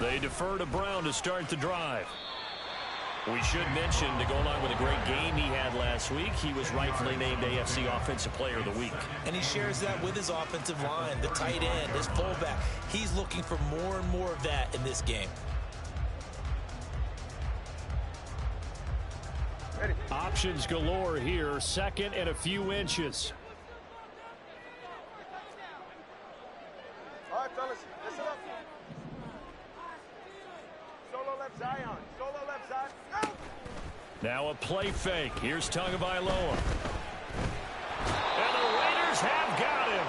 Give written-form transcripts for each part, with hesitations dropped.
They defer to Brown to start the drive. We should mention, to go along with a great game he had last week, he was rightfully named AFC Offensive Player of the Week. And he shares that with his offensive line, the tight end, his fullback. He's looking for more and more of that in this game. Ready. Options galore here, second and a few inches. All right, fellas, listen up. Solo left Zion. Solo left Zion. Go! Now a play fake. Here's Tagovailoa. And the Raiders have got him.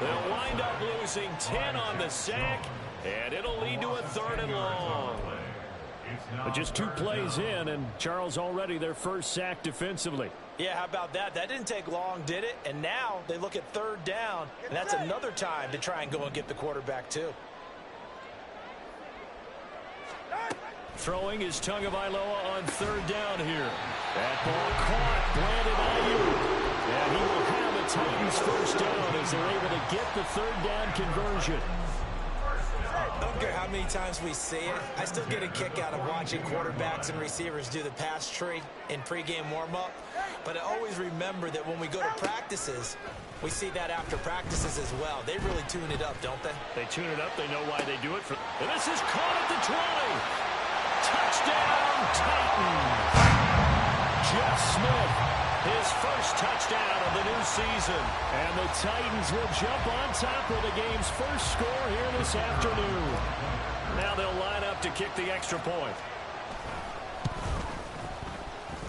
They'll wind up losing 10 on the sack, and it'll lead to a 3rd and long. But just 2 plays in, and Charles already their first sack defensively. Yeah, how about that? That didn't take long, did it? And now they look at 3rd down, and that's another time to try and go and get the quarterback too. Throwing is Tagovailoa on 3rd down here. That ball caught, Brandon Ayuk. And he will have the Titans first down as they're able to get the 3rd down conversion. I don't care how many times we see it. I still get a kick out of watching quarterbacks and receivers do the pass tree in pregame warm-up. But I always remember that when we go to practices, we see that after practices as well. They really tune it up, don't they? They tune it up. They know why they do it. And this is caught at the 20. Touchdown, Titans. Jeff Smith, his first touchdown of the new season. And the Titans will jump on top of the game's first score here this afternoon. Now they'll line up to kick the extra point.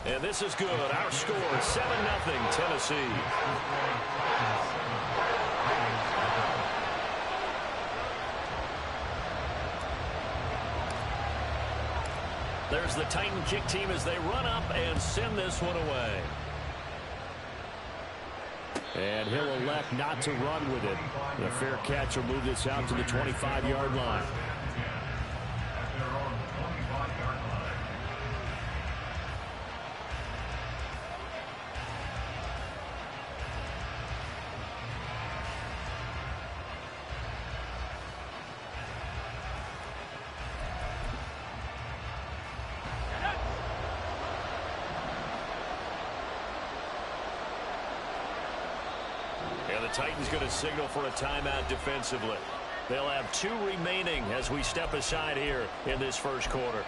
And this is good. Our score, 7-0 Tennessee. There's the Titan kick team as they run up and send this one away. And he'll elect not to run with it. The fair catch will move this out to the 25-yard line. And the Titans going to signal for a timeout defensively. They'll have 2 remaining as we step aside here in this first quarter.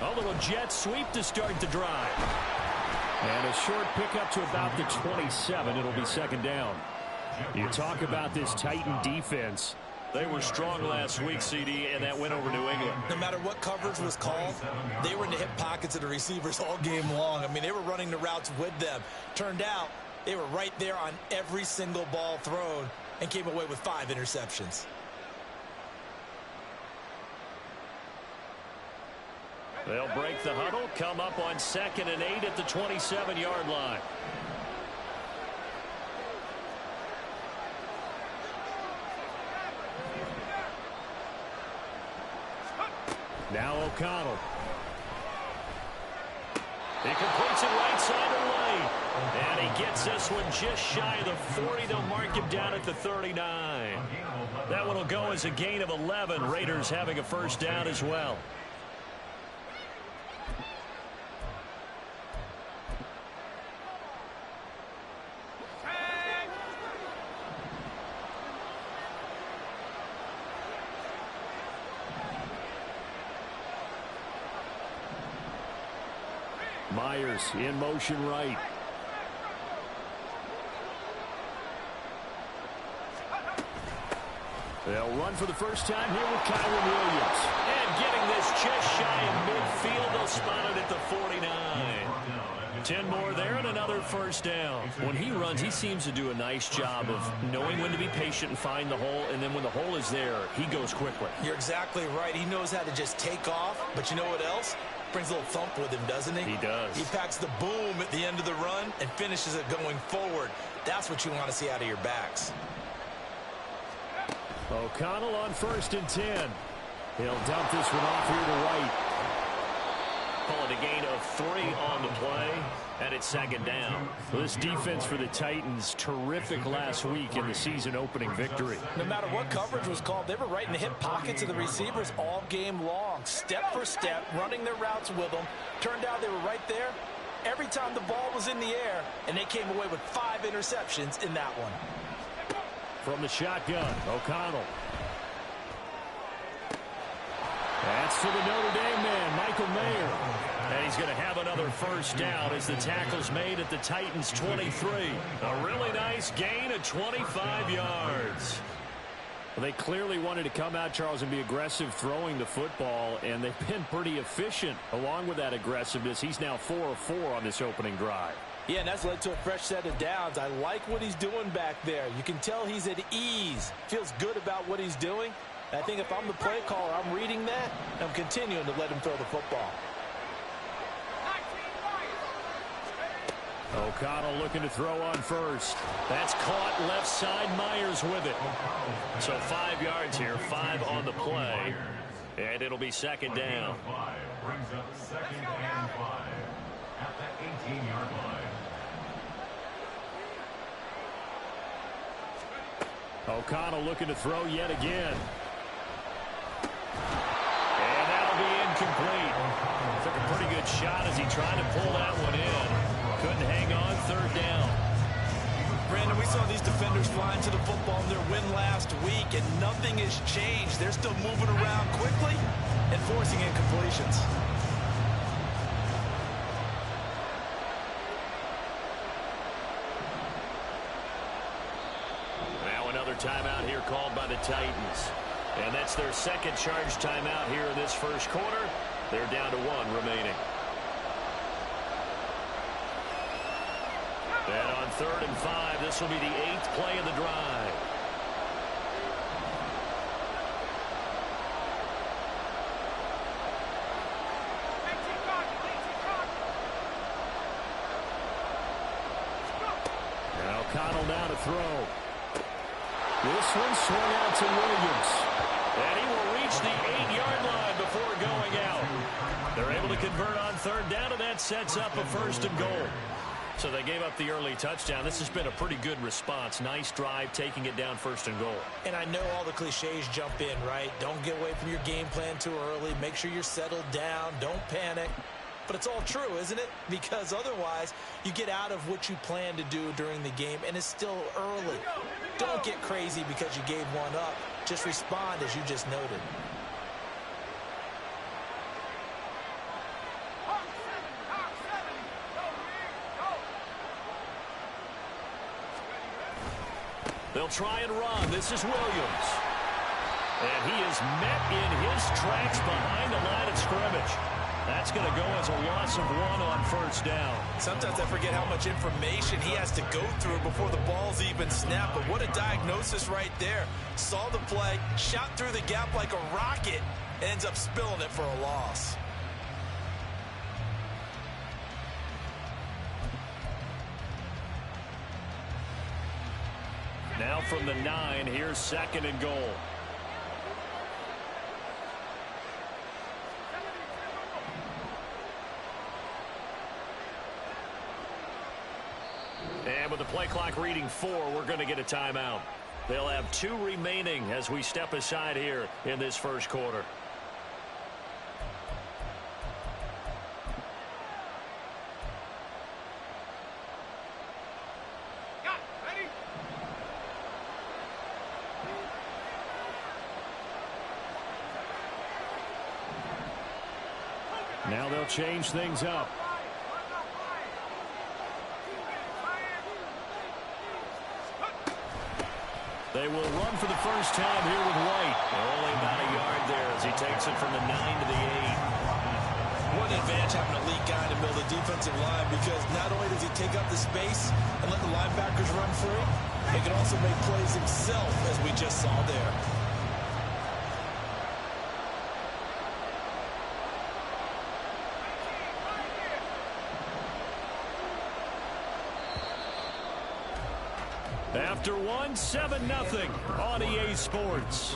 A little jet sweep to start the drive. And a short pickup to about the 27. It'll be 2nd down. You talk about this Titan defense. They were strong last week, CD, and that went over New England. No matter what coverage was called, they were in the hip pockets of the receivers all game long. I mean, they were running the routes with them. Turned out they were right there on every single ball thrown and came away with 5 interceptions. They'll break the huddle, come up on 2nd and 8 at the 27-yard line. Now O'Connell. He completes it right side of the lane. And he gets this one just shy of the 40. They'll mark him down at the 39. That one will go as a gain of 11. Raiders having a first down as well. Myers in motion right. They'll run for the first time here with Kyren Williams. And getting this just shy of midfield. They'll spot it at the 49. 10 more there and another first down. When he runs, he seems to do a nice job of knowing when to be patient and find the hole. And then when the hole is there, he goes quickly. You're exactly right. He knows how to just take off. But you know what else? Brings a little thump with him, doesn't he? He does. He packs the boom at the end of the run and finishes it going forward. That's what you want to see out of your backs. O'Connell on 1st and 10. He'll dump this one off here to White. Call it a gain of 3 on the play, and it's 2nd down. Well, this defense for the Titans, terrific last week in the season-opening victory. No matter what coverage was called, they were right in the hip pockets of the receivers all game long, step for step, running their routes with them. Turned out they were right there every time the ball was in the air, and they came away with 5 interceptions in that one. From the shotgun, O'Connell. That's to the Notre Dame man, Michael Mayer. And he's going to have another 1st down as the tackle's made at the Titans' 23. A really nice gain of 25 yards. Well, they clearly wanted to come out, Charles, and be aggressive throwing the football, and they've been pretty efficient along with that aggressiveness. He's now 4 of 4 on this opening drive. Yeah, and that's led to a fresh set of downs. I like what he's doing back there. You can tell he's at ease, feels good about what he's doing. I think if I'm the play caller, I'm reading that, and I'm continuing to let him throw the football. O'Connell looking to throw on 1st. That's caught left side. Myers with it. So 5 yards here, 5 on the play, and it'll be 2nd down. Brings up 2nd and 5 at the 18-yard line. O'Connell looking to throw yet again. And that'll be incomplete. Took a pretty good shot as he tried to pull that one in. Couldn't hang on. 3rd down. Brandon, we saw these defenders flying to the football in their win last week, and nothing has changed. They're still moving around quickly and forcing incompletions. Now another timeout here called by the Titans. And that's their 2nd charge timeout here in this 1st quarter. They're down to 1 remaining. And on 3rd and 5, this will be the 8th play of the drive. Now O'Connell now to throw. This one swung out to Williams. And he will reach the 8-yard line before going out. They're able to convert on 3rd down, and that sets up a 1st and goal. So they gave up the early touchdown. This has been a pretty good response. Nice drive, taking it down 1st and goal. And I know all the cliches jump in, right? Don't get away from your game plan too early. Make sure you're settled down. Don't panic. But it's all true, isn't it? Because otherwise, you get out of what you plan to do during the game, and it's still early. Don't get crazy because you gave one up. Just respond as you just noted. They'll try and run. This is Williams. And he is met in his tracks behind the line of scrimmage. That's going to go as a loss of 1 on 1st down. Sometimes I forget how much information he has to go through before the ball's even snapped. But what a diagnosis right there. Saw the play, shot through the gap like a rocket, ends up spilling it for a loss. Now from the 9, here's 2nd and goal. And with the play clock reading 4, we're going to get a timeout. They'll have 2 remaining as we step aside here in this 1st quarter. Now they'll change things up. They will run for the first time here with White. Only about a yard there as he takes it from the 9 to the 8. What an advantage having a lead guy to build a defensive line, because not only does he take up the space and let the linebackers run free, he can also make plays himself, as we just saw there. After one, 7-0 on EA Sports.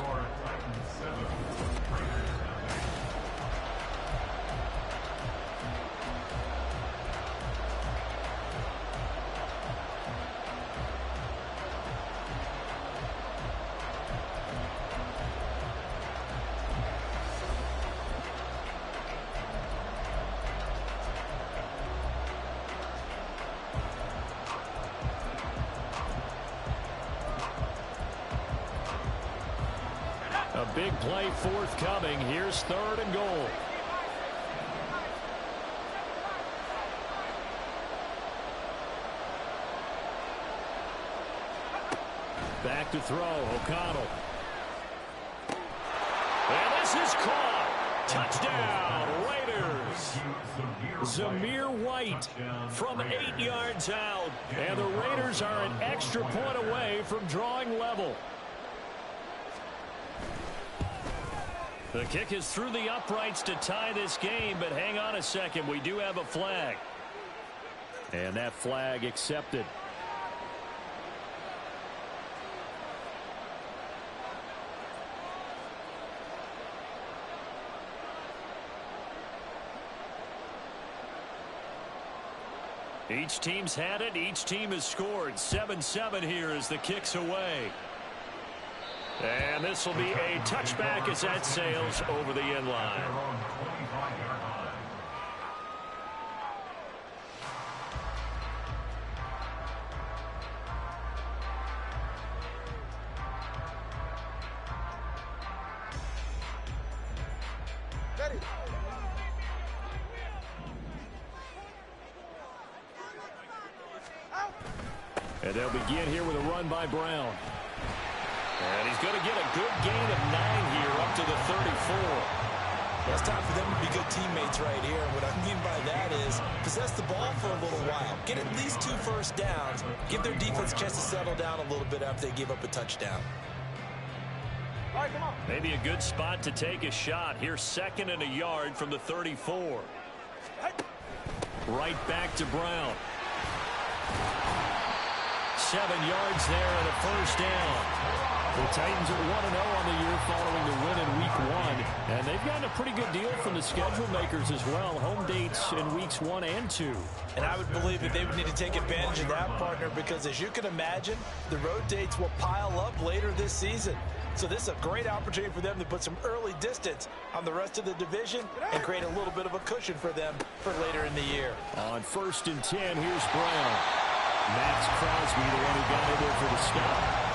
A big play forthcoming. Here's 3rd and goal. Back to throw, O'Connell. And this is caught. Touchdown, Raiders. Zamir White from 8 yards out. And the Raiders are an extra point away from drawing level. The kick is through the uprights to tie this game, but hang on a second. We do have a flag. And that flag accepted. Each team's had it. Each team has scored. 7-7 here as the kick's away. And this will be a touchback as that sails over the end line. Ready. And they'll begin here with a run by Brown. And he's going to get a good gain of 9 here up to the 34. Well, it's time for them to be good teammates right here. What I mean by that is possess the ball for a little while. Get at least 2 first downs. Give their defense a chance to settle down a little bit after they give up a touchdown. All right, come on. Maybe a good spot to take a shot. Here's 2nd and a yard from the 34. Right back to Brown. 7 yards there and a first down. The Titans are 1-0 on the year following the win in Week 1. And they've gotten a pretty good deal from the schedule makers as well. Home dates in Weeks 1 and 2. And I would believe that they would need to take advantage of that, partner, because as you can imagine, the road dates will pile up later this season. So this is a great opportunity for them to put some early distance on the rest of the division and create a little bit of a cushion for them for later in the year. On 1st and 10, here's Brown. Max Crosby, the one who got in there for the stop.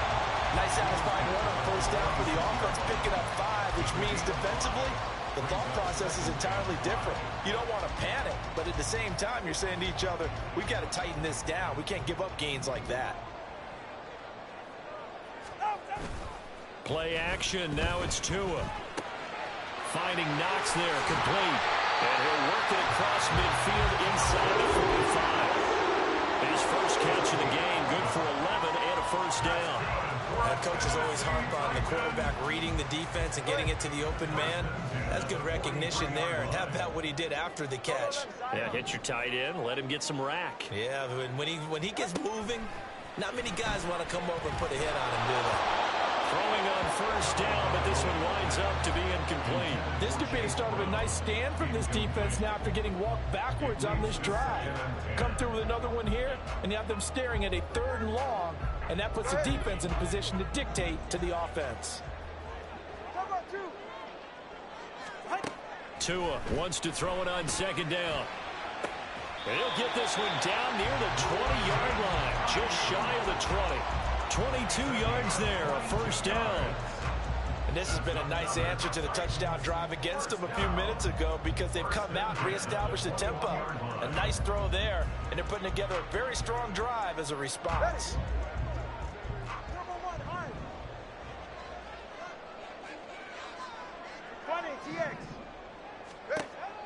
Nice satisfying run on first down for the offense, picking up 5, which means defensively, the thought process is entirely different. You don't want to panic, but at the same time, you're saying to each other, we've got to tighten this down. We can't give up gains like that. Play action, now it's Tua. Finding Knox there, complete. And he'll work it across midfield inside the 45. His first catch of the game, good for 11 and a first down. And coaches always harp on the quarterback reading the defense and getting it to the open man. That's good recognition there. And how about what he did after the catch? Yeah, hit your tight end, let him get some rack. Yeah, when he gets moving, not many guys want to come over and put a hit on him, do they? Throwing on first down, but this one winds up to be incomplete. This could be the start of a nice stand from this defense now after getting walked backwards on this drive. Come through with another one here, and you have them staring at a 3rd and long, and that puts the defense in a position to dictate to the offense. Tua wants to throw it on 2nd down. And he'll get this one down near the 20-yard line, just shy of the 20. 22 yards there, a first down. And this has been a nice answer to the touchdown drive against them a few minutes ago because they've come out and reestablished the tempo. A nice throw there, and they're putting together a very strong drive as a response.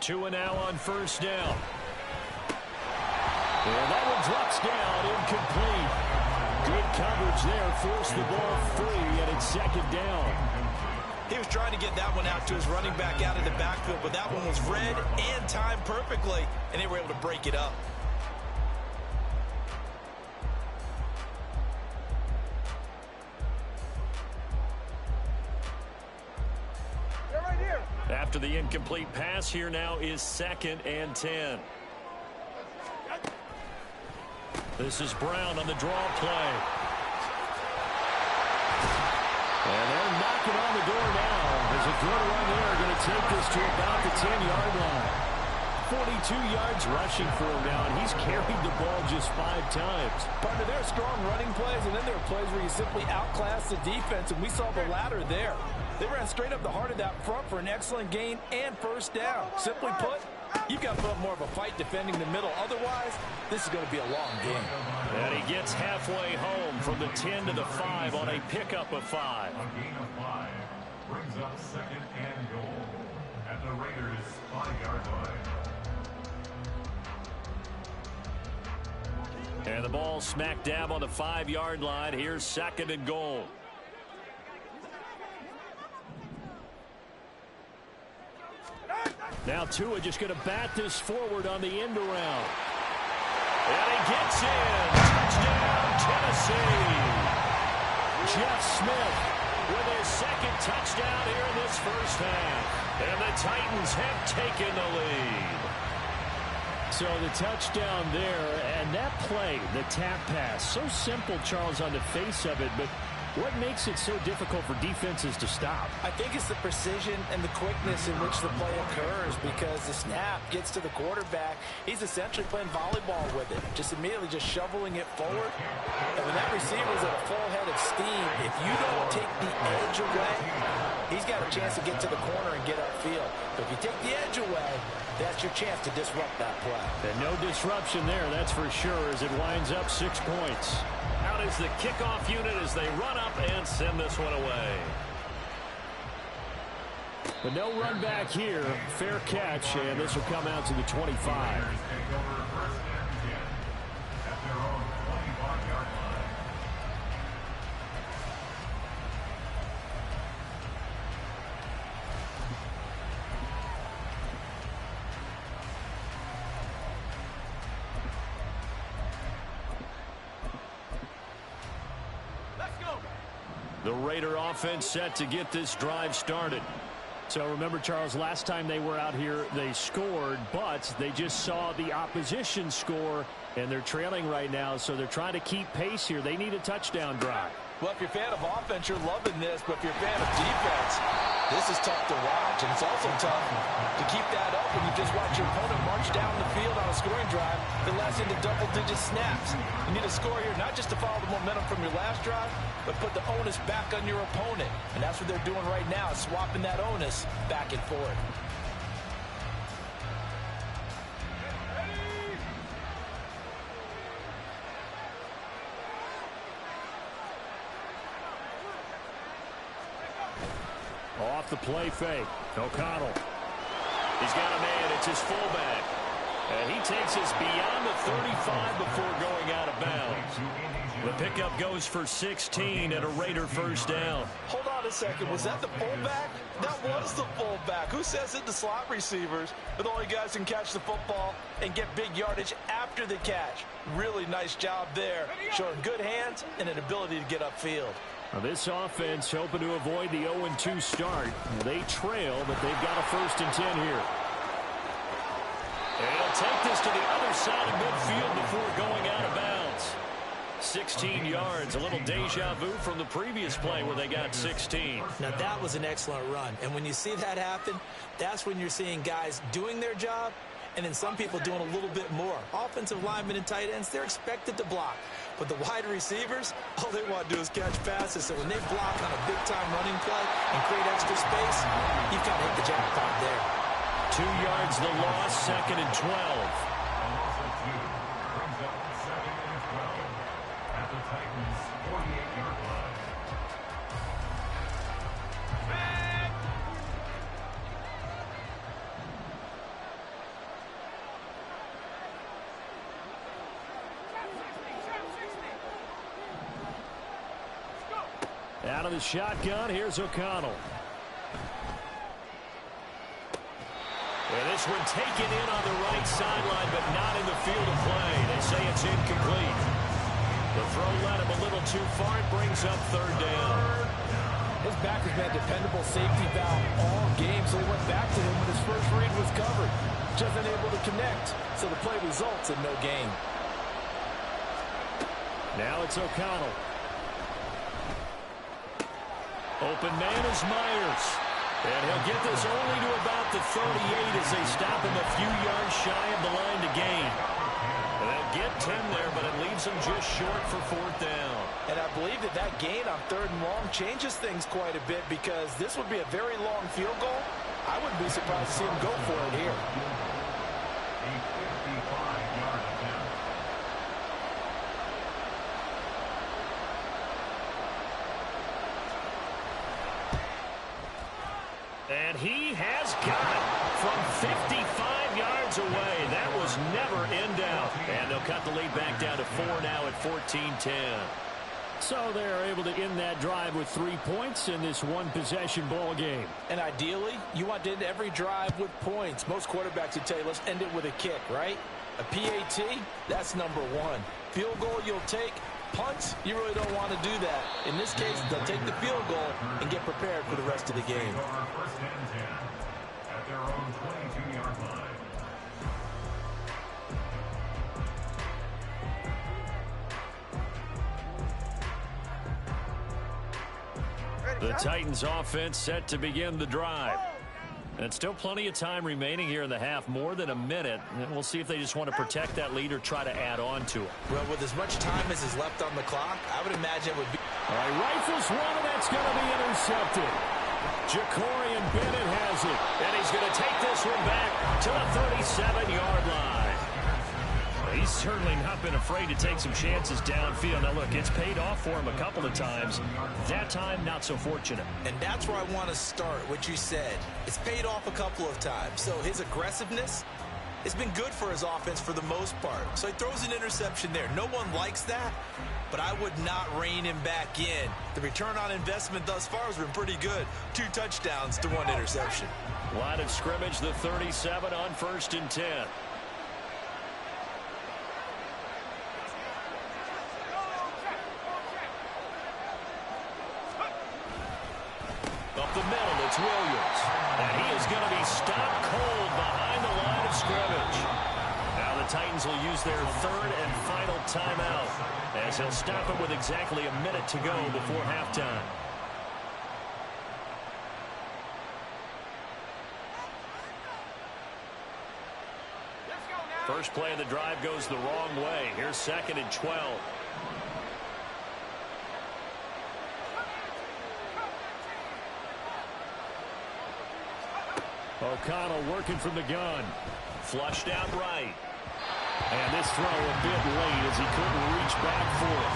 Tua now on first down. And that one drops down, incomplete. Good coverage there, forced the ball free, and it's 2nd down. He was trying to get that one out to his running back out of the backfield, but that one was read and timed perfectly, and they were able to break it up. After the incomplete pass, here now is 2nd and 10. This is Brown on the draw play. And they're knocking on the door now. There's a good run there. Going to take this to about the 10-yard line. 42 yards rushing for him now, and he's carried the ball just 5 times. Partner, there are strong running plays, and then there are plays where you simply outclass the defense, and we saw the latter there. They ran straight up the heart of that front for an excellent gain and first down. Simply put, you've got to put up more of a fight defending the middle. Otherwise, this is going to be a long game. And he gets halfway home from the 10 to the 5 on a pickup of 5. A gain of 5 brings up 2nd and goal at the Raiders' 5-yard line. And the ball smack dab on the 5-yard line. Here's 2nd and goal. Now Tua just going to bat this forward on the end around. And he gets in. Touchdown, Tennessee. Jeff Smith with his 2nd touchdown here in this first half. And the Titans have taken the lead. So the touchdown there, and that play, the tap pass, so simple, Charles, on the face of it, but what makes it so difficult for defenses to stop? I think it's the precision and the quickness in which the play occurs, because the snap gets to the quarterback. He's essentially playing volleyball with it, just immediately just shoveling it forward. And when that receiver's at a full head of steam, if you don't take the edge away, he's got a chance to get to the corner and get upfield. But if you take the edge away, that's your chance to disrupt that play. And no disruption there, that's for sure, as it winds up 6 points. Out is the kickoff unit as they run up and send this one away. But no run back here. Fair catch, and this will come out to the 25. Take over 1st and 10 at their own 25-yard line. The Raider offense set to get this drive started. So remember, Charles, last time they were out here, they scored, but they just saw the opposition score, and they're trailing right now, so they're trying to keep pace here. They need a touchdown drive. Well, if you're a fan of offense, you're loving this, but if you're a fan of defense, this is tough to watch, and it's also tough to keep that up when you just watch your opponent march down the field on a scoring drive that lasts into double-digit snaps. You need a score here, not just to follow the momentum from your last drive, but put the onus back on your opponent. And that's what they're doing right now, swapping that onus back and forth. Off the play fake. O'Connell. He's got a man. It's his fullback. And he takes us beyond the 35 before going out of bounds. The pickup goes for 16 and a Raider first down. Hold on a second. Was that the fullback? That was the fullback. Who says it to slot receivers? But the only guys can catch the football and get big yardage after the catch. Really nice job there. Showing good hands and an ability to get upfield. Now this offense hoping to avoid the 0-2 start. They trail, but they've got a 1st and 10 here. And he'll take this to the other side of midfield before going out of bounds. 16 yards, a little deja vu from the previous play where they got 16. Now that was an excellent run. And when you see that happen, that's when you're seeing guys doing their job and then some people doing a little bit more. Offensive linemen and tight ends, they're expected to block. But the wide receivers, all they want to do is catch passes. So when they block on a big-time running play and create extra space, you've kind of hit the jackpot there. 2 yards the loss, 2nd and 12. A loss of 2 brings up 2nd and 12 at the Titans' 48-yard line. Out of the shotgun, here's O'Connell. And this one taken in on the right sideline, but not in the field of play. They say it's incomplete. The throw led him a little too far. It brings up 3rd down. His back has been a dependable safety valve all game, so he went back to him when his first read was covered. Just unable to connect, so the play results in no gain. Now it's O'Connell. Open man is Myers. And he'll get this only to about the 38 as they stop him a few yards shy of the line to gain. And they'll get 10 there, but it leaves them just short for 4th down. And I believe that gain on 3rd and long changes things quite a bit because this would be a very long field goal. I wouldn't be surprised to see him go for it here. A 55-yard attempt. And he has got it from 55 yards away. That was never in doubt. And they'll cut the lead back down to 4 now at 14-10. So they're able to end that drive with 3 points in this one-possession ball game. And ideally, you want to end every drive with points. Most quarterbacks would tell you, let's end it with a kick, right? A PAT, that's number 1. Field goal you'll take. Punts, you really don't want to do that. In this case, they'll take the field goal and get prepared for the rest of the game. First and 10 at their own 22-yard line. The Titans offense set to begin the drive. And still plenty of time remaining here in the half, more than a minute. And we'll see if they just want to protect that lead or try to add on to it. Well, with as much time as is left on the clock, I would imagine it would be... All right, rifles one, and that's going to be intercepted. Jacorian Bennett has it, and he's going to take this one back to the 37-yard line. He's certainly not been afraid to take some chances downfield. Now, look, it's paid off for him a couple of times. That time, not so fortunate. And that's where I want to start, what you said. It's paid off a couple of times. So his aggressiveness has been good for his offense for the most part. So he throws an interception there. No one likes that, but I would not rein him back in. The return on investment thus far has been pretty good. 2 touchdowns to 1 interception. Line of scrimmage, the 37 on 1st and 10. Up the middle, it's Williams. And he is going to be stopped cold behind the line of scrimmage. Now the Titans will use their 3rd and final timeout as he'll stop it with exactly a minute to go before halftime. First play of the drive goes the wrong way. Here's 2nd and 12. O'Connell working from the gun. Flushed out right. And this throw a bit late as he couldn't reach back for it.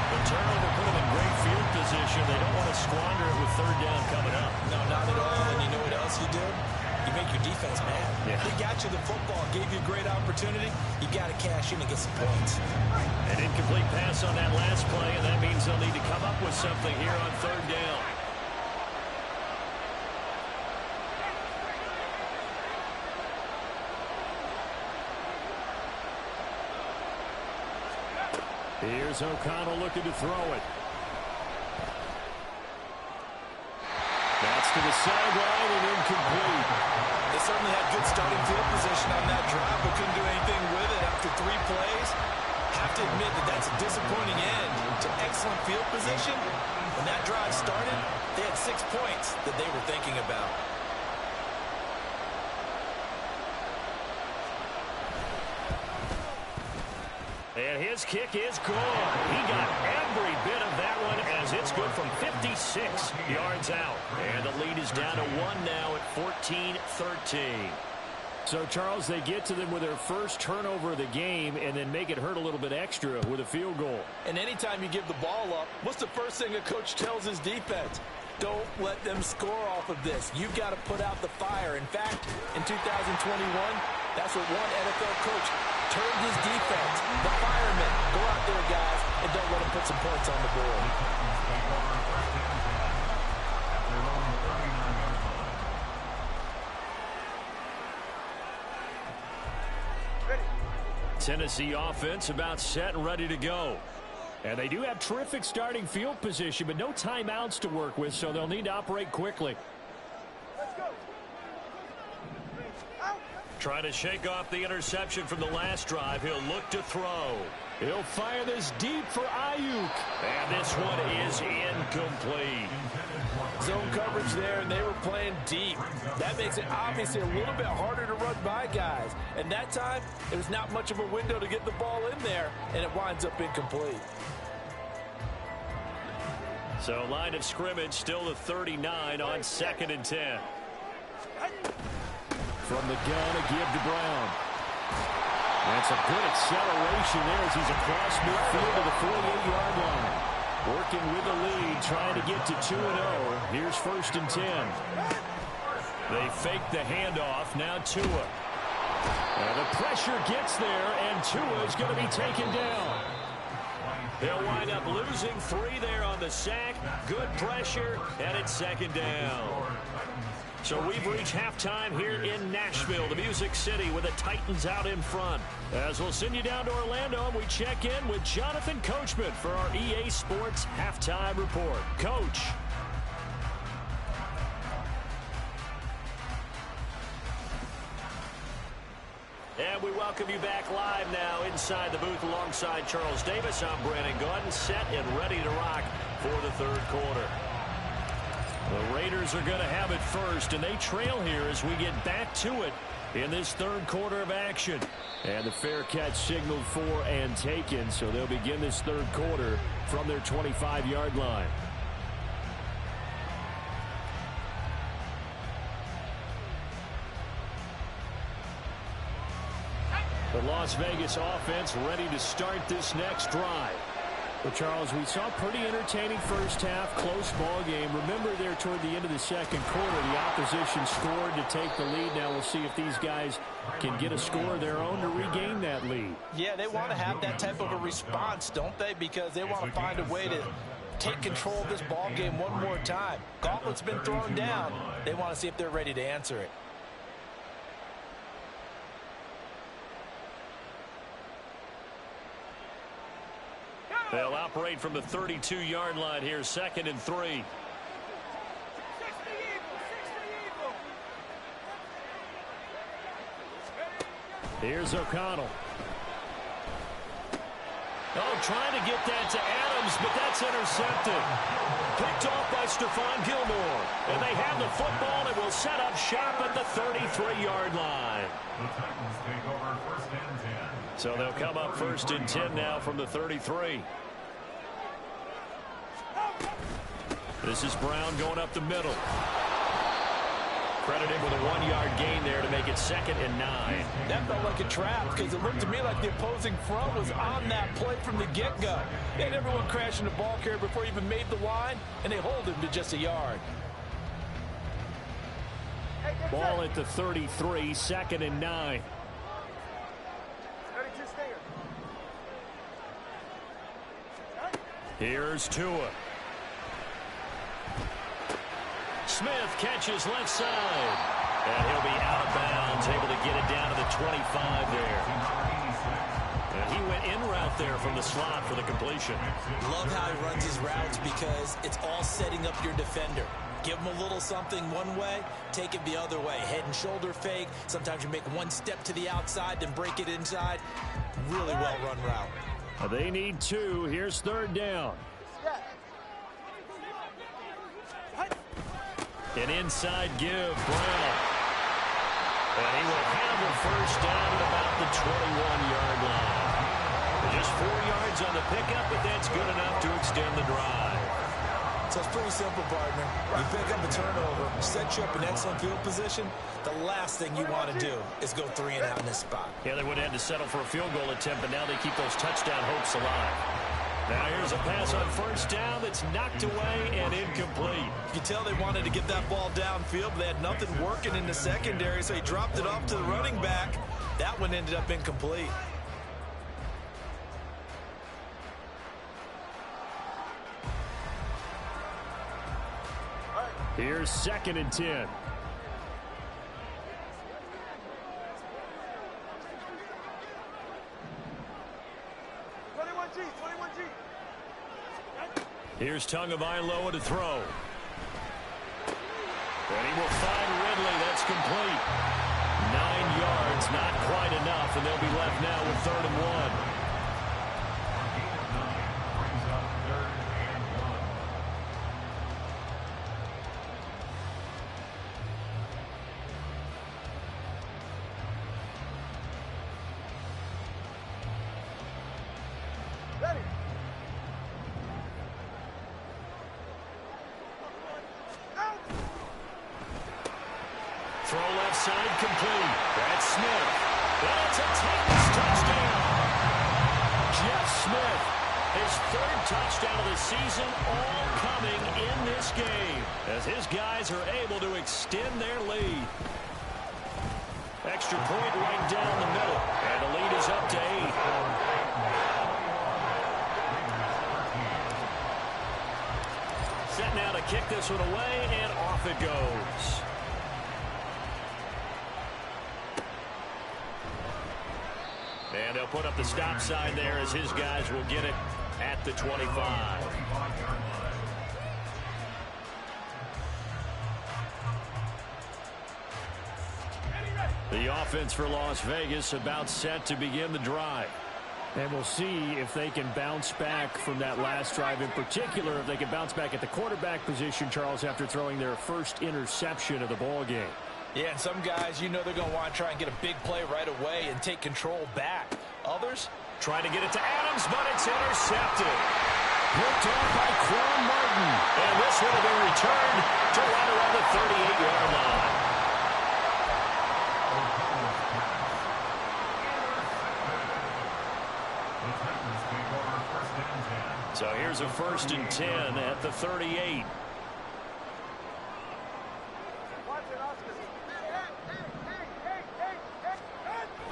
The turnover put him in great field position. They don't want to squander it with 3rd down coming up. No, not at all. And you know what else you do? You make your defense mad. Yeah. They got you the football, gave you a great opportunity. You got to cash in and get some points. An incomplete pass on that last play, and that means they'll need to come up with something here on 3rd down. Here's O'Connell looking to throw it. That's to the sideline and incomplete. They certainly had good starting field position on that drive, but couldn't do anything with it after 3 plays. Have to admit that that's a disappointing end to excellent field position. When that drive started, they had 6 points that they were thinking about. And his kick is gone. He got every bit of that one as it's good from 56 yards out. And the lead is down to 1 now at 14-13. So, Charles, they get to them with their first turnover of the game and then make it hurt a little bit extra with a field goal. And anytime you give the ball up, what's the first thing a coach tells his defense? Don't let them score off of this. You've got to put out the fire. In fact, in 2021, that's what one NFL coach turned his defense. The firemen. Go out there, guys, and don't let them put some points on the board. Tennessee offense about set and ready to go. And they do have terrific starting field position, but no timeouts to work with, so they'll need to operate quickly. Let's go. Out. Trying to shake off the interception from the last drive. He'll look to throw. He'll fire this deep for Ayuk. And this one is incomplete. Zone coverage there, and they were playing deep. That makes it obviously a little bit harder to run by guys. And that time, there was not much of a window to get the ball in there, and it winds up incomplete. So line of scrimmage still the 39 on 2nd and 10. From the gun, a give to Brown. That's a good acceleration there as he's across midfield to the 48-yard line. Working with the lead, trying to get to 2-0. Here's 1st and 10. They fake the handoff. Now Tua. And the pressure gets there, and Tua is going to be taken down. They'll wind up losing 3 there on the sack. Good pressure, and it's 2nd down. So we've reached halftime here in Nashville, the Music City, with the Titans out in front. As we'll send you down to Orlando, and we check in with Jonathan Coachman for our EA Sports Halftime Report. Coach. And we welcome you back live now inside the booth alongside Charles Davis. I'm Brandon Gaudin, set and ready to rock for the 3rd quarter. The Raiders are going to have it first, and they trail here as we get back to it in this 3rd quarter of action. And the fair catch signaled for and taken, so they'll begin this 3rd quarter from their 25-yard line. The Las Vegas offense ready to start this next drive. Well, Charles, we saw a pretty entertaining first half, close ball game. Remember there toward the end of the 2nd quarter, the opposition scored to take the lead. Now we'll see if these guys can get a score of their own to regain that lead. Yeah, they want to have that type of a response, don't they? Because they want to find a way to take control of this ball game one more time. Gauntlet's been thrown down. They want to see if they're ready to answer it. They'll operate from the 32-yard line here, 2nd and 3. Here's O'Connell. Oh, trying to get that to Adams, but that's intercepted. Picked off by Stephon Gilmore. And they have the football and will set up shop at the 33-yard line. The Titans take over 1st and 10. So they'll come up 1st and 10 now from the 33. This is Brown going up the middle. Credited with a 1-yard gain there to make it 2nd and 9. That felt like a trap because it looked to me like the opposing front was on that play from the get-go. They had everyone crashing the ball carrier before he even made the line, and they hold him to just a yard. Ball at the 33, 2nd and 9. Here's Tua. Smith catches left side. And he'll be out of bounds, able to get it down to the 25 there. And he went in route there from the slot for the completion. Love how he runs his routes because it's all setting up your defender. Give him a little something one way, take it the other way. Head and shoulder fake. Sometimes you make one step to the outside, then break it inside. Really well-run route. They need 2. Here's 3rd down. An inside give, Brown. And he will have the 1st down at about the 21-yard line. Just 4 yards on the pickup, but that's good enough to extend the drive. So it's pretty simple, partner. You pick up a turnover, set you up in excellent field position. The last thing you want to do is go 3 and out in this spot. Yeah, they would have had to settle for a field goal attempt, but now they keep those touchdown hopes alive. Now here's a pass on 1st down that's knocked away and incomplete. You can tell they wanted to get that ball downfield, but they had nothing working in the secondary, so he dropped it off to the running back. That one ended up incomplete. Here's 2nd and 10. Here's Tagovailoa to throw. And he will find Ridley. That's complete. 9 yards, not quite enough, and they'll be left now with 3rd and 1. Throw left side complete. That's Smith. And it's a Titans touchdown. Jeff Smith, his 3rd touchdown of the season, all coming in this game as his guys are able to extend their lead. Extra point right down the middle, and the lead is up to 8. Set now to kick this one away, and off it goes. And they'll put up the stop sign there as his guys will get it at the 25. The offense for Las Vegas about set to begin the drive. And we'll see if they can bounce back from that last drive. In particular, if they can bounce back at the quarterback position, Charles, after throwing their first interception of the ball game. Yeah, and some guys, you know they're going to want to try and get a big play right away and take control back. Others trying to get it to Adams, but it's intercepted. Picked off by Quan Martin. And this one will be returned to right around the 38-yard line. So here's a 1st and 10 at the 38.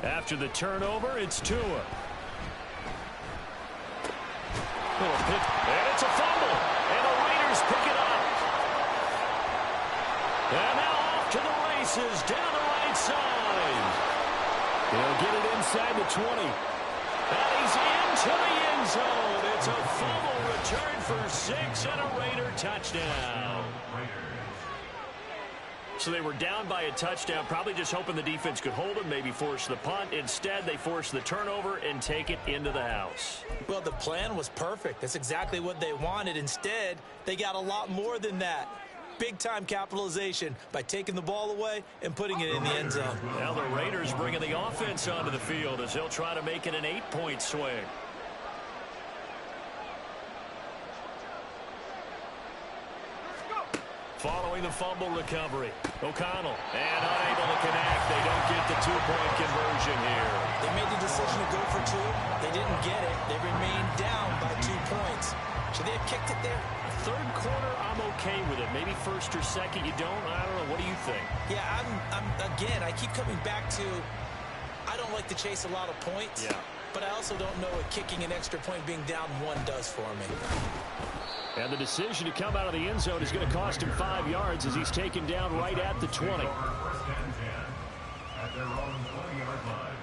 After the turnover, it's Tua. Little pick, and it's a fumble. And the Raiders pick it up. And now off to the races down the right side. They'll get it inside the 20. And he's into the end zone. It's a fumble return for 6 and a Raider touchdown. So they were down by a touchdown, probably just hoping the defense could hold them, maybe force the punt. Instead, they force the turnover and take it into the house. Well, the plan was perfect. That's exactly what they wanted. Instead, they got a lot more than that. Big-time capitalization by taking the ball away and putting it in the end zone. Now the Raiders bringing the offense onto the field as they'll try to make it an 8-point swing. Following the fumble recovery, O'Connell, and unable to connect. They don't get the 2-point conversion here. They made the decision to go for 2. They didn't get it. They remained down by 2 points. Should they have kicked it there? 3rd quarter, I'm okay with it. Maybe 1st or 2nd, you don't. I don't know. What do you think? Yeah, again, I keep coming back to I don't like to chase a lot of points. Yeah. But I also don't know what kicking an extra point being down 1 does for me. And the decision to come out of the end zone is going to cost him 5 yards as he's taken down right at the 20. 1st and 10 at their own 20-yard line.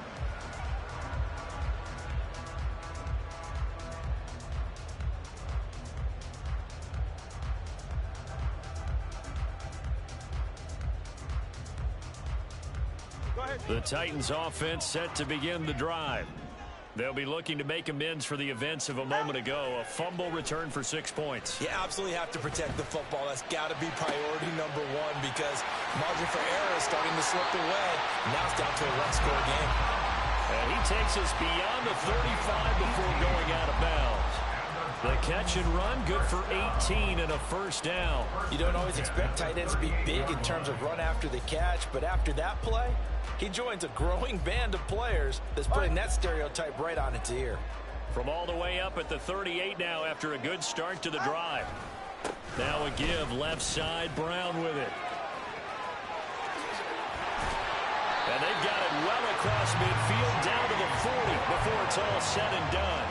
The Titans offense set to begin the drive. They'll be looking to make amends for the events of a moment ago. A fumble return for 6 points. You absolutely have to protect the football. That's got to be priority number 1 because margin for error is starting to slip away. Now it's down to a 1-score game. And he takes us beyond the 35 before going out of bounds. The catch and run, good for 18 and a 1st down. You don't always expect tight ends to be big in terms of run after the catch, but after that play, he joins a growing band of players that's putting that stereotype right on its ear. From all the way up at the 38 now after a good start to the drive. Now a give left side, Brown with it. And they've got it well across midfield down to the 40 before it's all said and done.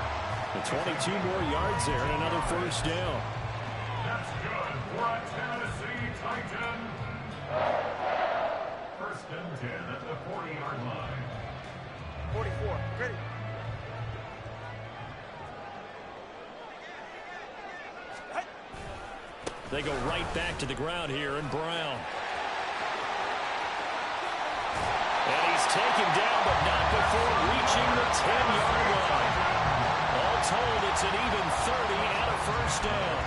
The 22 more yards there and another 1st down. That's good for a Tennessee Titan. 1st and 10 at the 40-yard line. 44. Ready. Hey. They go right back to the ground here in Brown. And he's taken down, but not before reaching the 10-yard line. All told, it's an even 30 and a first down.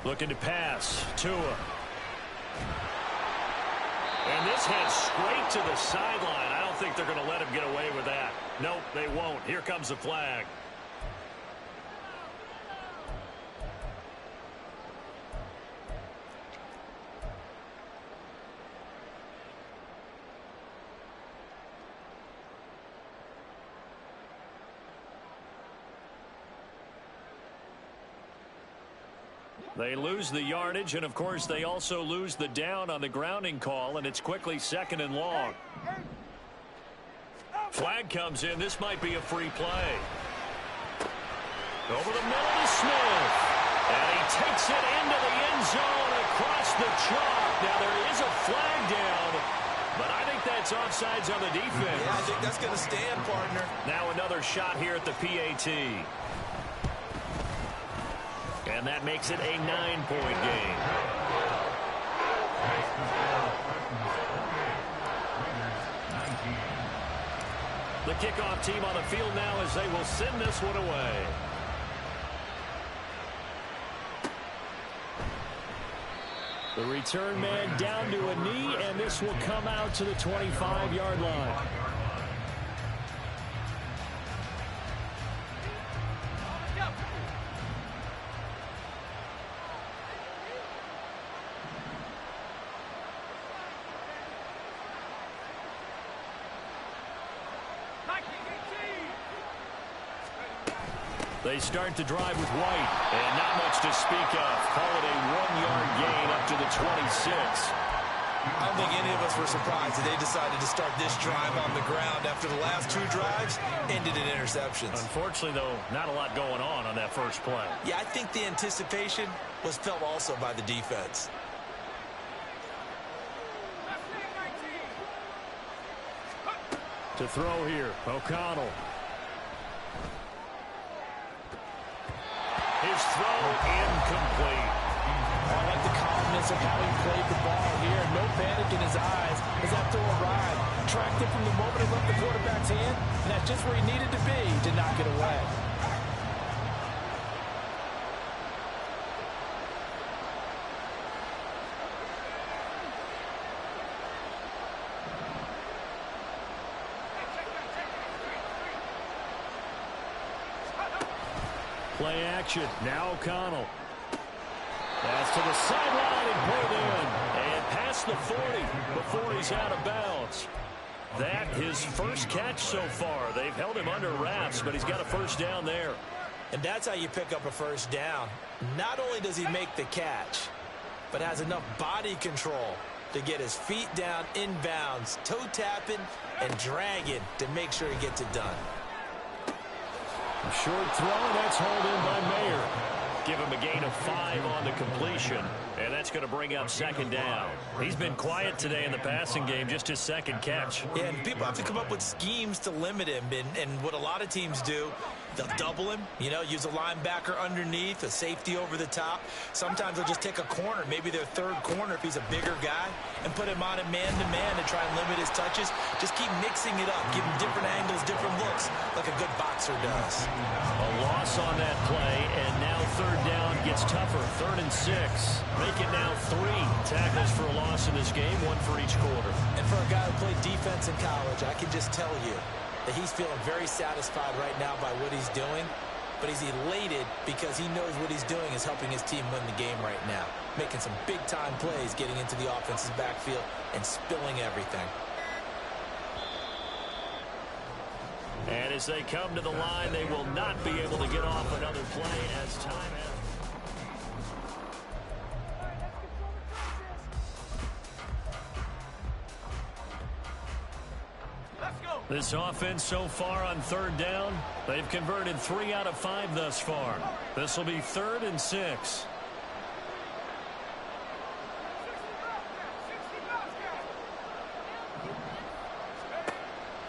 Looking to pass. Tua. And this heads straight to the sideline. I don't think they're going to let him get away with that. Nope, they won't. Here comes the flag. They lose the yardage, and of course they also lose the down on the grounding call, and it's quickly 2nd and long. Flag comes in. This might be a free play. Over the middle to Smith. And he takes it into the end zone across the chalk. Now there is a flag down, but I think that's offsides on the defense. Yeah, I think that's going to stand, partner. Now another shot here at the PAT. And that makes it a 9-point game. The kickoff team on the field now as they will send this one away. The return man down to a knee, and this will come out to the 25-yard line. They start the drive with White, and not much to speak of. Call it a 1-yard gain up to the 26. I don't think any of us were surprised that they decided to start this drive on the ground after the last 2 drives ended in interceptions. Unfortunately, though, not a lot going on that first play. Yeah, I think the anticipation was felt also by the defense. To throw here, O'Connell. His throw incomplete. I like the confidence of how he played the ball here. No panic in his eyes as that throw arrived. Tracked it from the moment it left the quarterback's hand, and that's just where he needed to be to knock it away. Play action. Now O'Connell. Pass to the sideline and pulled in. And past the 40 before he's out of bounds. That his first catch so far. They've held him under wraps, but he's got a first down there. And that's how you pick up a first down. Not only does he make the catch, but has enough body control to get his feet down inbounds, toe tapping and dragging to make sure he gets it done. A short throw, that's hauled in by Mayer. Give him a gain of 5 on the completion, and that's going to bring up 2nd down. He's been quiet today in the passing game, just his 2nd catch. Yeah, and people have to come up with schemes to limit him, and what a lot of teams do, they'll double him, use a linebacker underneath, a safety over the top. Sometimes they'll just take a corner, maybe their 3rd corner if he's a bigger guy, and put him on a man-to-man to try and limit his touches. Just keep mixing it up, give him different angles, different looks, like a good boxer does. A loss on that play, and now 3rd down gets tougher. 3rd and 6. Make it now 3 tackles for a loss in this game, 1 for each quarter. And for a guy who played defense in college, I can just tell you that he's feeling very satisfied right now by what he's doing, but he's elated because he knows what he's doing is helping his team win the game right now, making some big-time plays, getting into the offense's backfield and spilling everything. And as they come to the line, they will not be able to get off another play as time ends. This offense so far on third down, they've converted 3 out of 5 thus far. This will be 3rd and 6.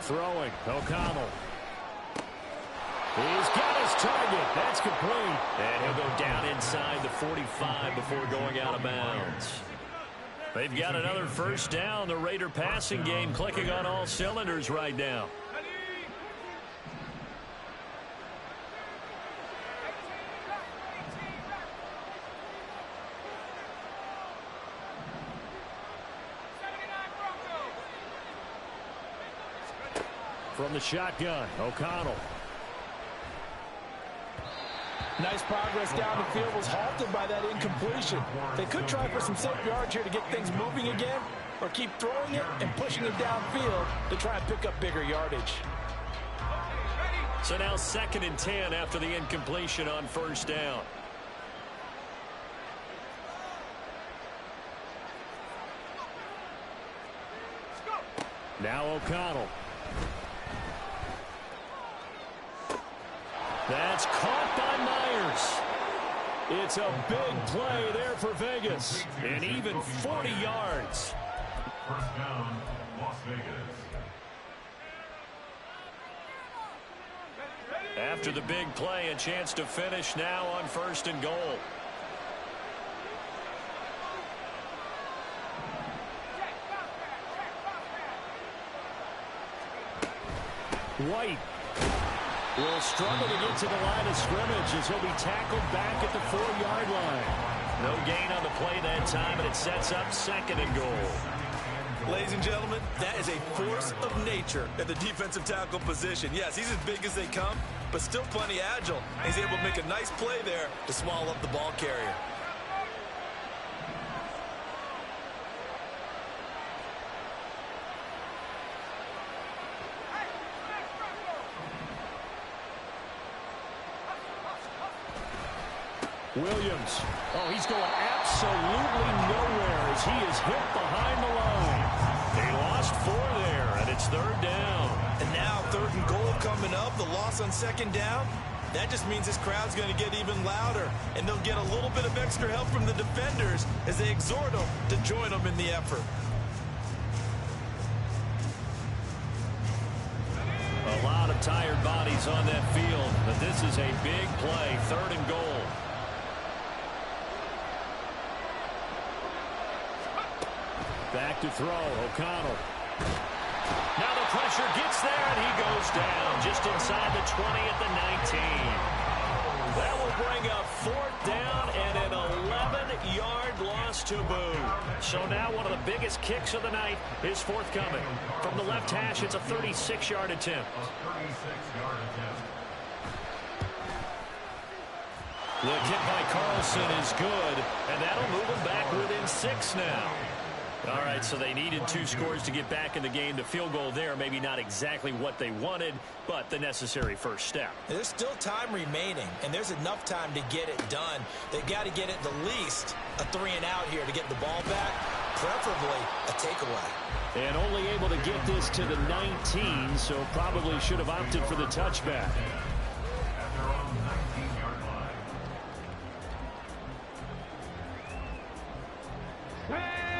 Throwing, O'Connell. He's got his target. That's complete. And he'll go down inside the 45 before going out of bounds. They've got another first down. The Raider passing game clicking on all cylinders right now. From the shotgun, O'Connell. Nice progress down the field, was halted by that incompletion. They could try for some safe yards here to get things moving again, or keep throwing it and pushing it downfield to try and pick up bigger yardage. So now 2nd and 10 after the incompletion on first down. Now O'Connell. That's caught by Myers. It's a big play there for Vegas. And even 40 yards. First down, Las Vegas. After the big play, a chance to finish now on 1st and goal. White will struggle to get to the line of scrimmage as he'll be tackled back at the 4-yard line. No gain on the play that time, and it sets up 2nd and goal. Ladies and gentlemen, that is a force of nature at the defensive tackle position. Yes, he's as big as they come, but still plenty agile. He's able to make a nice play there to swallow up the ball carrier. Williams. Oh, he's going absolutely nowhere as he is hit behind the line. They lost 4 there, and it's 3rd down. And now 3rd and goal coming up. The loss on 2nd down. That just means this crowd's going to get even louder, and they'll get a little bit of extra help from the defenders as they exhort them to join them in the effort. A lot of tired bodies on that field, but this is a big play. 3rd and goal. Back to throw, O'Connell. Now the pressure gets there, and he goes down just inside the 20 at the 19. That will bring up 4th down and an 11-yard loss to boot. So now one of the biggest kicks of the night is forthcoming. From the left hash, it's a 36-yard attempt. The kick by Carlson is good, and that'll move them back within 6 now. All right, so they needed 2 scores to get back in the game. The field goal there, maybe not exactly what they wanted, but the necessary first step. There's still time remaining, and there's enough time to get it done. They've got to get it the least a 3-and-out here to get the ball back, preferably a takeaway. And only able to get this to the 19, so probably should have opted for the touchback.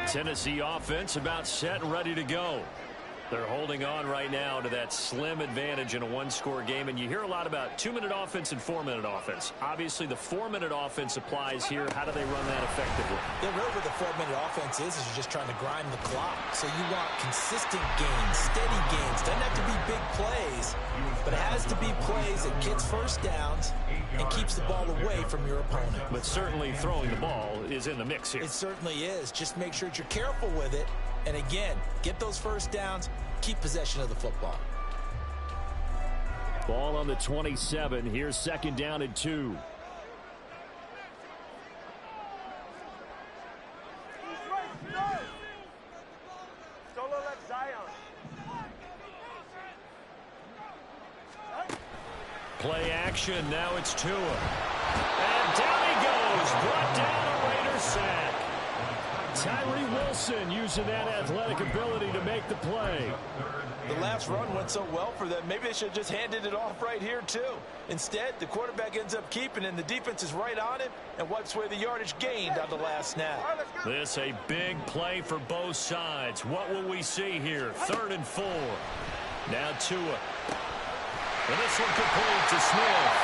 Tennessee offense about set and ready to go. They're holding on right now to that slim advantage in a 1-score game, and you hear a lot about 2-minute offense and 4-minute offense. Obviously, the 4-minute offense applies here. How do they run that effectively? Yeah, really what the 4-minute offense is you're just trying to grind the clock. So you want consistent gains, steady gains. Doesn't have to be big plays, but it has to be plays that gets first downs and keeps the ball away from your opponent. But certainly throwing the ball is in the mix here. It certainly is. Just make sure that you're careful with it. And again, get those first downs, keep possession of the football. Ball on the 27. Here's 2nd down and 2. Play action. Now it's Tua. And down he goes. Brought down a Raider sack. Tyree Wilson using that athletic ability to make the play. The last run went so well for them, maybe they should have just handed it off right here, too. Instead, the quarterback ends up keeping it, and the defense is right on it and wipes away the yardage gained on the last snap. This a big play for both sides. What will we see here? 3rd and 4. Now Tua. And this one complete to Smith.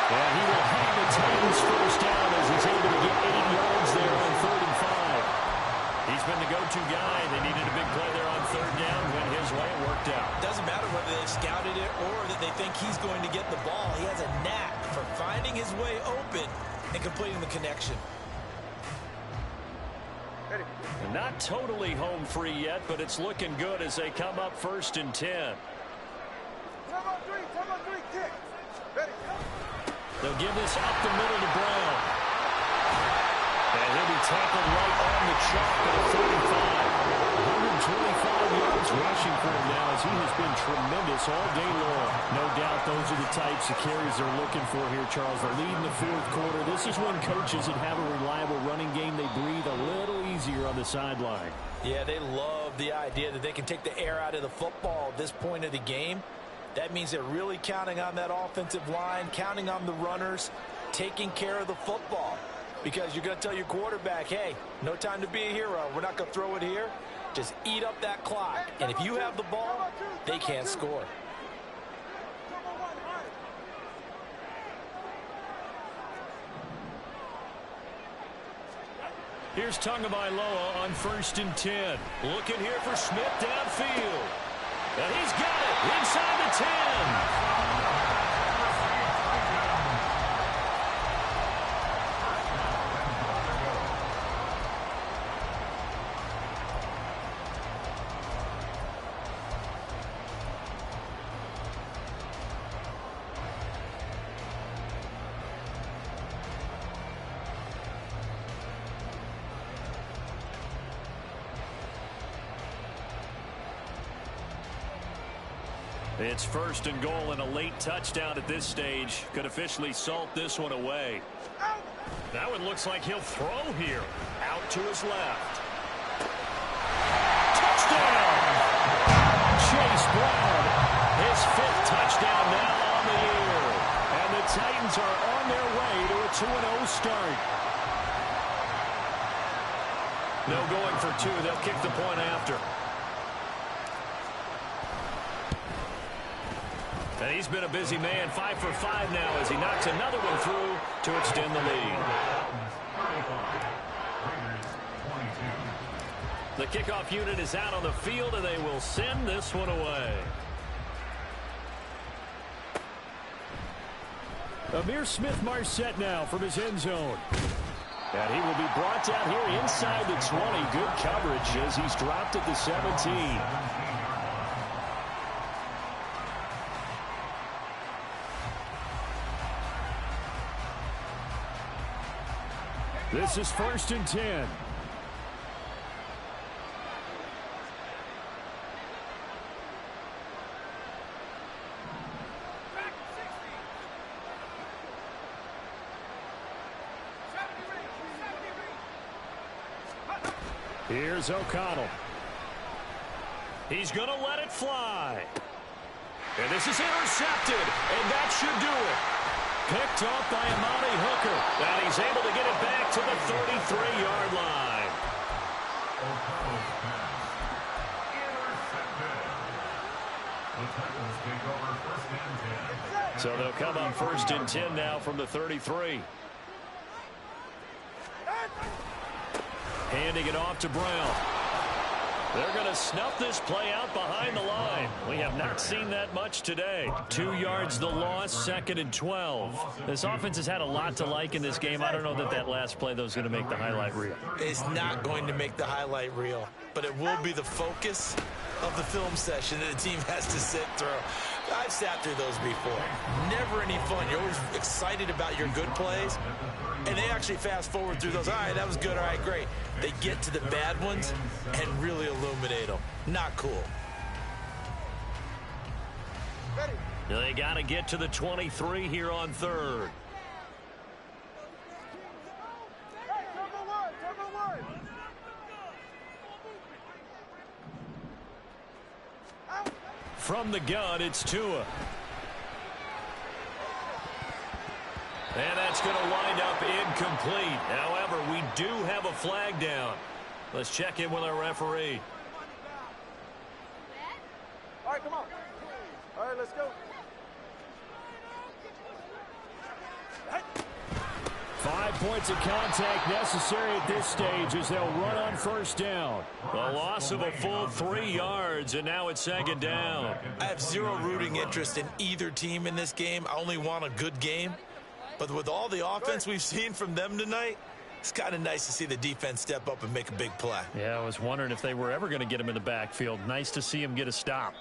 And he will hang the Titans first down as he's able to get 8 yards there on 3rd and 5. He's been the go-to guy. They needed a big play there on 3rd down. Went his way. It worked out. Doesn't matter whether they've scouted it or that they think he's going to get the ball. He has a knack for finding his way open and completing the connection. Not totally home free yet, but it's looking good as they come up 1st and 10. Time on three, kick. Ready. They'll give this up the middle to Brown. And he'll be tackled right on the chalk at a 35. 125 yards rushing for him now as he has been tremendous all day long. No doubt those are the types of carries they're looking for here, Charles. The lead in the 4th quarter. This is when coaches that have a reliable running game, they breathe a little easier on the sideline. Yeah, they love the idea that they can take the air out of the football at this point of the game. That means they're really counting on that offensive line, counting on the runners, taking care of the football. Because you're going to tell your quarterback, hey, no time to be a hero. We're not going to throw it here. Just eat up that clock. And if you have the ball, they can't score. Here's Tagovailoa on 1st and 10. Looking here for Smith downfield. And he's got it inside the 10. It's 1st and goal, and a late touchdown at this stage could officially salt this one away. Now it looks like he'll throw here. Out to his left. Touchdown! Chase Brown. His 5th touchdown now on the year. And the Titans are on their way to a 2-0 start. No going for 2. They'll kick the point after. And he's been a busy man, 5 for 5 now as he knocks another one through to extend the lead. The kickoff unit is out on the field, and they will send this one away. Ihmir Smith-Marsette now from his end zone. And he will be brought down here inside the 20. Good coverage as he's dropped at the 17. This is 1st and 10. Here's O'Connell. He's going to let it fly. And this is intercepted, and that should do it. Picked off by Amani Hooker. And he's able to get it back to the 33-yard line. So they'll come up 1st and 10 now from the 33. Handing it off to Brown. They're going to snuff this play out behind the line. We have not seen that much today. 2 yards the loss, 2nd and 12. This offense has had a lot to like in this game. I don't know that that last play, though, is going to make the highlight reel. It's not going to make the highlight reel, but it will be the focus of the film session that the team has to sit through. I've sat through those before. Never any fun. You're always excited about your good plays, and they actually fast forward through those. All right, that was good. All right, great. They get to the bad ones and really illuminate them. Not cool. They got to get to the 23 here on 3rd. From the gun, it's Tua. And that's going to wind up incomplete. However, we do have a flag down. Let's check in with our referee. All right, come on. All right, let's go. 5 points of contact necessary at this stage as they'll run on first down. The loss of a full 3 yards, and now it's second down. I have zero rooting interest in either team in this game. I only want a good game. But with all the offense we've seen from them tonight, it's kind of nice to see the defense step up and make a big play. Yeah, I was wondering if they were ever going to get him in the backfield. Nice to see him get a stop.